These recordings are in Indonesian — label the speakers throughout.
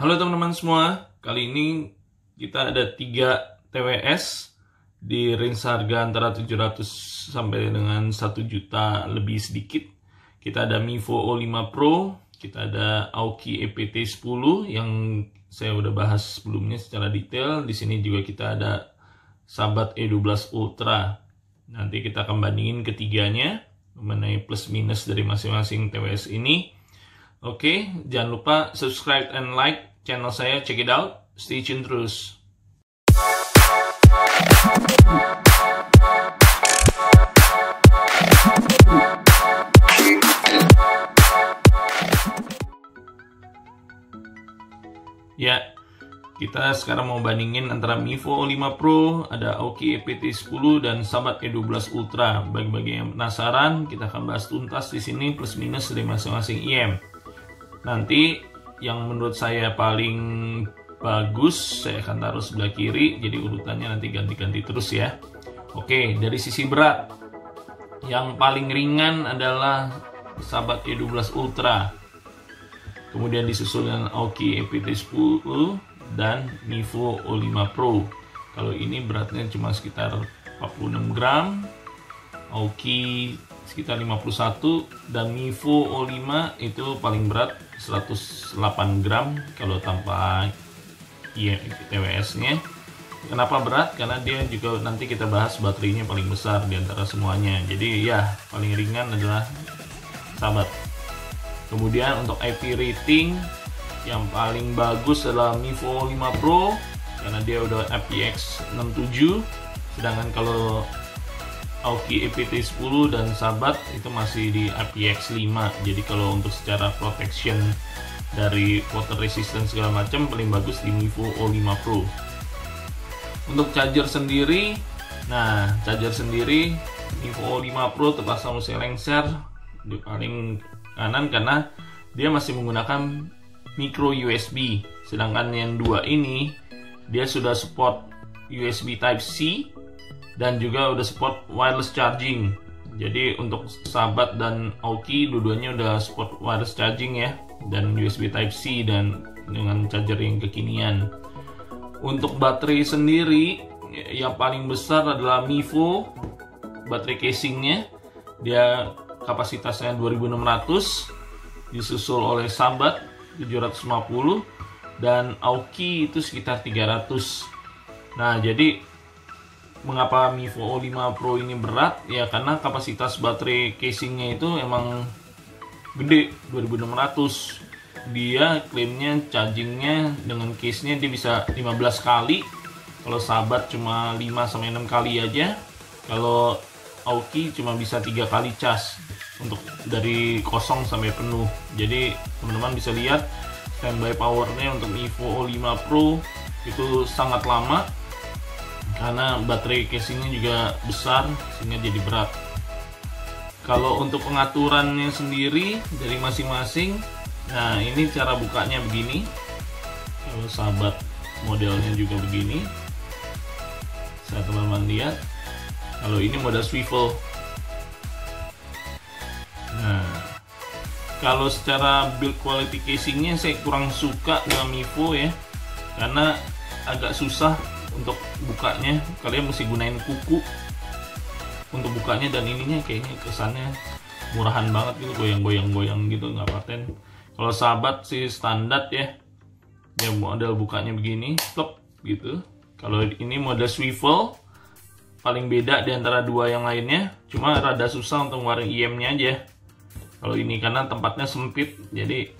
Speaker 1: Halo teman-teman semua, kali ini kita ada 3 TWS di range harga antara 700 sampai dengan 1 juta lebih sedikit. Kita ada Mivo O5 Pro, kita ada Aoki EPT10 yang saya udah bahas sebelumnya secara detail. Di sini juga kita ada Sahabat E12 Ultra. Nanti kita akan bandingin ketiganya mengenai plus minus dari masing-masing TWS ini. Oke, jangan lupa subscribe and like channel saya, check it out, stay tune terus. Ya, kita sekarang mau bandingin antara Mivo O5 Pro, ada Aoki EPT10 dan Sahabat E12 Ultra. Bagi-bagi yang penasaran, kita akan bahas tuntas di sini plus minus dari masing-masing IM. Nanti yang menurut saya paling bagus saya akan taruh sebelah kiri, jadi urutannya nanti ganti-ganti terus ya. Oke, dari sisi berat yang paling ringan adalah Sahabat E12 Ultra, kemudian disusul dengan Aoki EPT10 dan Mivo O5 Pro. Kalau ini beratnya cuma sekitar 46 gram, Aoki sekitar 51, dan Mivo O5 itu paling berat 108 gram kalau tanpa TWS nya. Kenapa berat? Karena dia juga nanti kita bahas baterainya paling besar di antara semuanya. Jadi ya paling ringan adalah Sahabat. Kemudian untuk IP rating yang paling bagus adalah Mivo O5 Pro karena dia udah IPX67, sedangkan kalau Aoki EPT10 dan Sahabat itu masih di IPX5. Jadi kalau untuk secara protection dari water resistance segala macam paling bagus di Mivo O5 Pro. Untuk charger sendiri, Mivo O5 Pro terpasang mesin lengser di paling kanan karena dia masih menggunakan micro USB, sedangkan yang dua ini dia sudah support USB Type C dan juga udah support wireless charging. Jadi untuk Sahabat dan Aoki dua-duanya udah support wireless charging ya, dan USB Type C dan dengan charger yang kekinian. Untuk baterai sendiri yang paling besar adalah Mivo, baterai casingnya dia kapasitasnya 2600, disusul oleh Sahabat 750 dan Aoki itu sekitar 300. Nah, jadi mengapa Mivo O5 Pro ini berat? Ya karena kapasitas baterai casingnya itu emang gede, 2600. Dia klaimnya chargingnya dengan case-nya dia bisa 15 kali. Kalau Sahabat cuma 5-6 kali aja. Kalau Aoki cuma bisa 3 kali cas untuk dari kosong sampai penuh. Jadi teman-teman bisa lihat standby powernya untuk Mivo O5 Pro itu sangat lama karena baterai casingnya juga besar sehingga jadi berat. Kalau untuk pengaturannya sendiri dari masing-masing, nah ini cara bukanya begini. Kalau Sahabat modelnya juga begini, saya teman-teman lihat. Kalau ini model swivel. Nah, kalau secara build quality casingnya saya kurang suka dengan Mivo ya, karena agak susah untuk bukanya. Kalian mesti gunain kuku untuk bukanya, dan ininya kayaknya kesannya murahan banget gitu, goyang-goyang gitu, nggak paten. Kalau Sahabat sih standar ya, dia model bukanya begini, plop gitu. Kalau ini model swivel, paling beda di antara dua yang lainnya, cuma rada susah untuk ngeluarin IM-nya aja. Kalau ini karena tempatnya sempit, jadi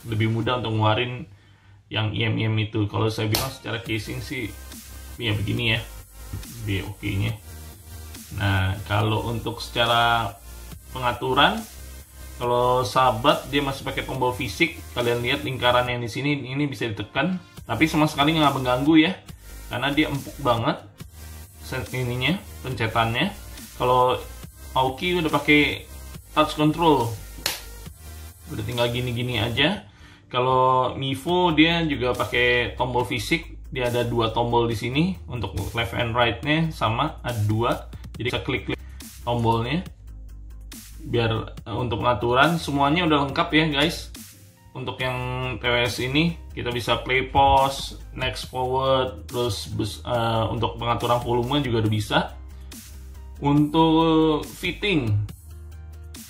Speaker 1: lebih mudah untuk ngeluarin yang IM itu. Kalau saya bilang secara casing sih ya begini ya, lebih oke-nya. Nah, kalau untuk secara pengaturan, kalau Sahabat dia masih pakai tombol fisik. Kalian lihat lingkaran yang di sini ini bisa ditekan, tapi sama sekali nggak mengganggu ya, karena dia empuk banget ininya, pencetannya. Kalau Aoki udah pakai touch control, udah tinggal gini-gini aja. Kalau Mivo dia juga pakai tombol fisik, dia ada 2 tombol di sini untuk left and right-nya sama, ada 2. Jadi kita klik tombolnya biar untuk pengaturan semuanya udah lengkap ya guys. untuk yang TWS ini kita bisa play, pause, next, forward, terus untuk pengaturan volume juga udah bisa. Untuk fitting,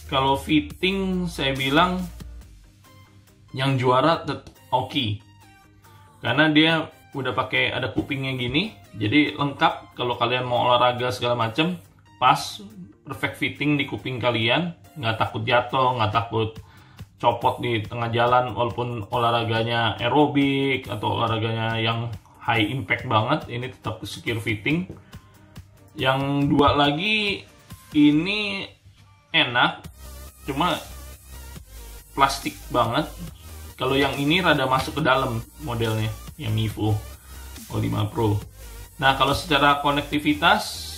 Speaker 1: kalau fitting saya bilang yang juara Aoki, karena dia udah pakai ada kupingnya gini, jadi lengkap kalau kalian mau olahraga segala macam, pas perfect fitting di kuping kalian, nggak takut jatuh, nggak takut copot di tengah jalan, walaupun olahraganya aerobik atau olahraganya yang high impact banget, ini tetap secure fitting. Yang dua lagi ini enak, cuma plastik banget. Kalau yang ini rada masuk ke dalam modelnya, yang Mivo O5 Pro. Nah, kalau secara konektivitas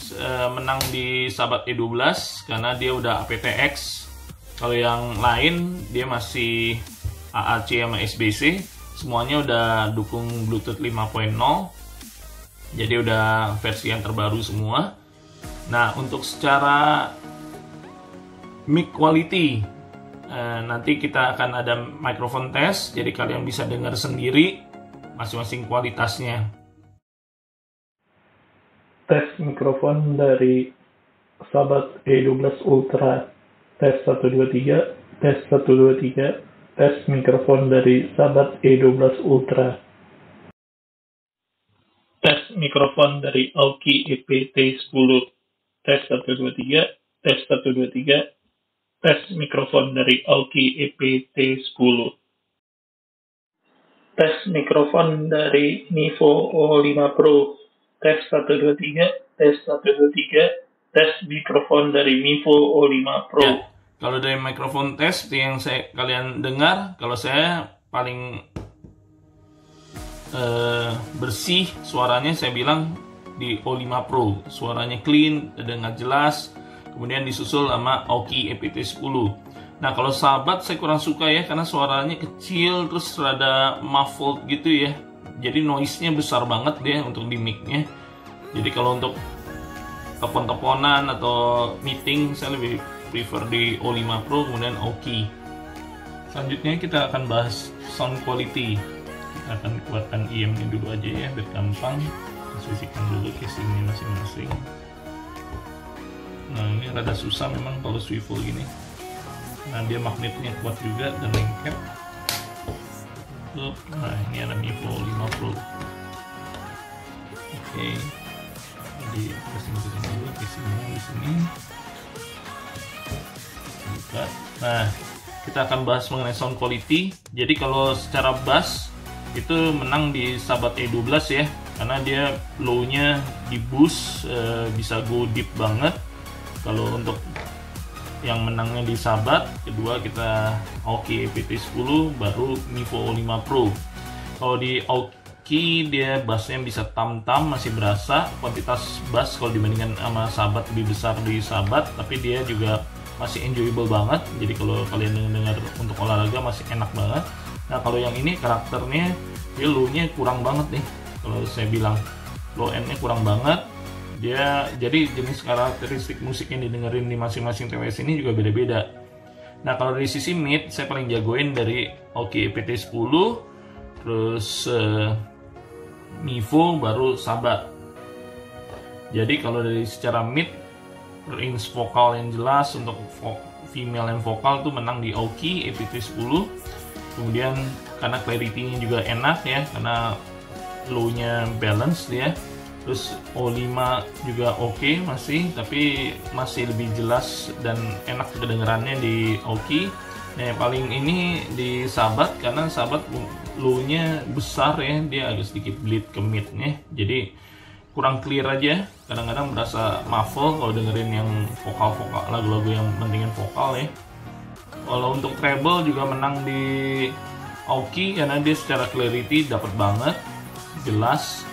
Speaker 1: menang di Sahabat E12 karena dia udah aptX. Kalau yang lain dia masih AAC sama SBC, semuanya udah dukung Bluetooth 5.0. Jadi udah versi yang terbaru semua. Nah, untuk secara mic quality, nanti kita akan ada microphone test, jadi kalian bisa dengar sendiri masing-masing kualitasnya.
Speaker 2: Tes mikrofon dari Sahabat E12 Ultra, tes 123, tes 123, tes mikrofon dari Sahabat E12 Ultra. Tes mikrofon dari Aoki EPT10, tes 123, tes 123, tes mikrofon dari Aoki EPT10. Tes mikrofon dari Mivo O5 Pro, tes 123, tes 123, tes mikrofon dari Mivo O5 Pro.
Speaker 1: Ya, kalau dari mikrofon tes yang kalian dengar, kalau saya paling bersih suaranya saya bilang di O5 Pro, suaranya clean, terdengar jelas, kemudian disusul sama Aoki EPT10. Nah, kalau Sahabat saya kurang suka ya, karena suaranya kecil terus rada muffled gitu ya, jadi noise-nya besar banget dia untuk di mic-nya. Jadi kalau untuk telepon-teleponan atau meeting saya lebih prefer di O5 Pro kemudian Aoki. Selanjutnya kita akan bahas sound quality. Kita akan kuatkan IM-nya dulu aja ya, biar gampang. Posisikan dulu casingnya masing-masing. Nah, ini rada susah memang kalau swivel gini. Nah, dia magnetnya kuat juga dan lengket. Nah, ini ada Mivo 5 Pro. Oke. Jadi casing-casing dulu, casingnya di sini. Buka. Nah, kita akan bahas mengenai sound quality. Jadi kalau secara bass itu menang di Sahabat E12 ya, karena dia low-nya di boost, bisa go deep banget. Kalau untuk yang menangnya di Sahabat, kedua kita Aoki EPT10, baru Mivo O5 Pro. Kalau di Aoki dia bassnya bisa tam-tam, masih berasa kuantitas bass kalau dibandingkan sama Sahabat lebih besar di Sahabat, tapi dia juga masih enjoyable banget. Jadi kalau kalian dengar untuk olahraga masih enak banget. Nah, kalau yang ini karakternya dia low-nya kurang banget nih. Kalau saya bilang low end-nya kurang banget. Dia jadi jenis karakteristik musik yang didengerin di masing-masing TWS ini juga beda-beda. Nah, kalau dari sisi mid saya paling jagoin dari Aoki EPT10, terus Mivo, baru Sahabat. Jadi kalau dari secara mid, range vokal yang jelas untuk female yang vokal tuh menang di Aoki EPT10. Kemudian karena clarity-nya juga enak ya, karena low-nya balance dia. Terus O5 juga oke masih, tapi masih lebih jelas dan enak kedengarannya di Aoki. Nah, yang paling ini di Sahabat, karena Sahabat low-nya besar ya, dia agak sedikit bleed ke mid-nya. Jadi kurang clear aja, kadang-kadang berasa muffle kalau dengerin yang vokal-vokal, lagu-lagu yang pentingin vokal ya. Kalau untuk treble juga menang di Aoki karena dia secara clarity dapat banget, jelas,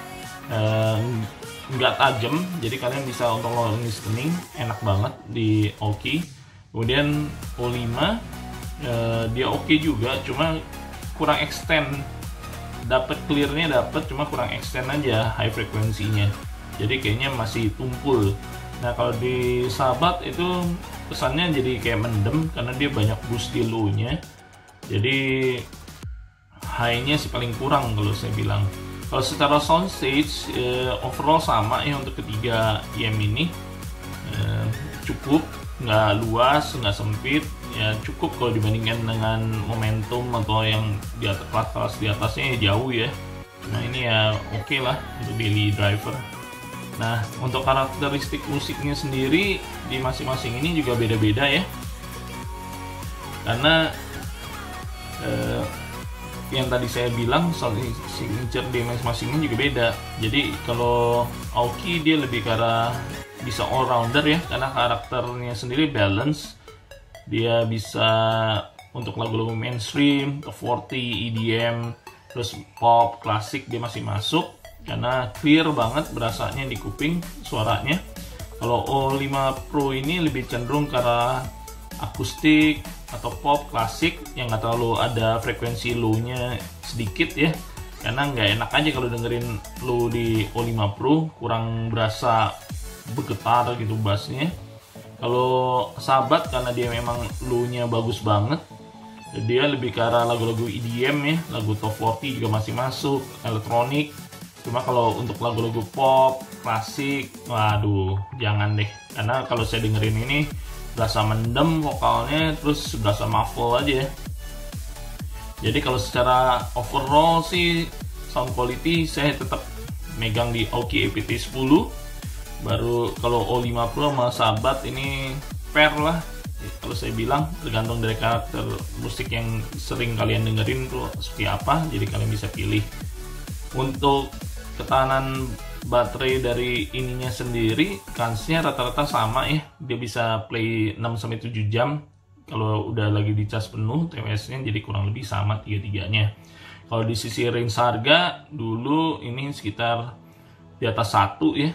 Speaker 1: nggak tajam, jadi kalian bisa untuk long listening enak banget di Aoki. Kemudian O5 dia oke juga, cuma kurang extend, dapat clearnya dapat, cuma kurang extend aja high frekuensinya, jadi kayaknya masih tumpul. Nah, kalau di Sahabat itu kesannya jadi kayak mendem karena dia banyak boost di low-nya, jadi high-nya sih paling kurang kalau saya bilang. Kalau secara soundstage overall sama ya untuk ketiga IM ini, cukup, nggak luas, nggak sempit, ya cukup kalau dibandingkan dengan Momentum atau yang di atas kelas di atasnya ya jauh ya. Nah ini ya oke lah untuk daily driver. Nah untuk karakteristik musiknya sendiri di masing-masing ini juga beda-beda ya, karena yang tadi saya bilang sound signature di masing-masingnya juga beda. Jadi kalau Aoki dia lebih ke arah bisa all rounder ya, karena karakternya sendiri balance. Dia bisa untuk lagu-lagu mainstream, top 40, EDM, terus pop, klasik dia masih masuk karena clear banget berasanya di kuping suaranya. Kalau O5 Pro ini lebih cenderung ke arah akustik atau pop klasik yang nggak terlalu ada frekuensi low-nya sedikit ya, karena nggak enak aja kalau dengerin low di O5 Pro, kurang berasa bergetar gitu bassnya. Kalau Sahabat karena dia memang low-nya bagus banget, dia lebih ke arah lagu-lagu EDM ya, lagu top 40 juga masih masuk, elektronik. Cuma kalau untuk lagu-lagu pop, klasik, waduh jangan deh, karena kalau saya dengerin ini berasa mendem vokalnya, terus berasa muffle aja. Jadi kalau secara overall sih sound quality saya tetap megang di Aoki EPT10. Baru kalau O5 Pro sama Sahabat ini pair lah kalau saya bilang, tergantung dari karakter musik yang sering kalian dengerin tuh seperti apa, jadi kalian bisa pilih. Untuk ketahanan baterai dari ininya sendiri, kansnya rata-rata sama ya, dia bisa play 6-7 jam kalau udah lagi dicas penuh TWS-nya, jadi kurang lebih sama tiga-tiganya. Kalau di sisi range harga, dulu ini sekitar di atas 1 ya,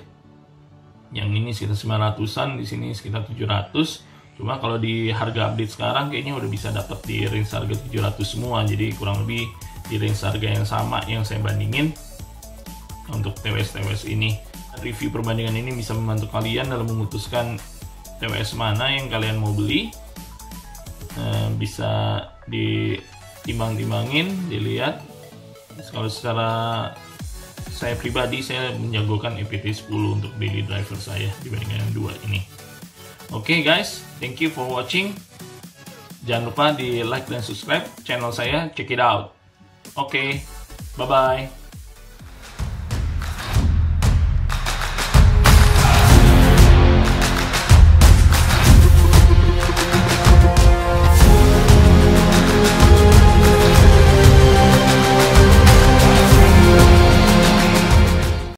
Speaker 1: yang ini sekitar 900-an, di sini sekitar 700. Cuma kalau di harga update sekarang kayaknya udah bisa dapat di range harga 700 semua, jadi kurang lebih di range harga yang sama yang saya bandingin untuk TWS ini. Review perbandingan ini bisa membantu kalian dalam memutuskan TWS mana yang kalian mau beli. Bisa ditimbang-timbangin, dilihat. Kalau secara saya pribadi, saya menjagokan EPT10 untuk daily driver saya dibandingkan yang dua ini. Oke guys, thank you for watching. Jangan lupa di like dan subscribe channel saya, check it out. Oke, bye bye.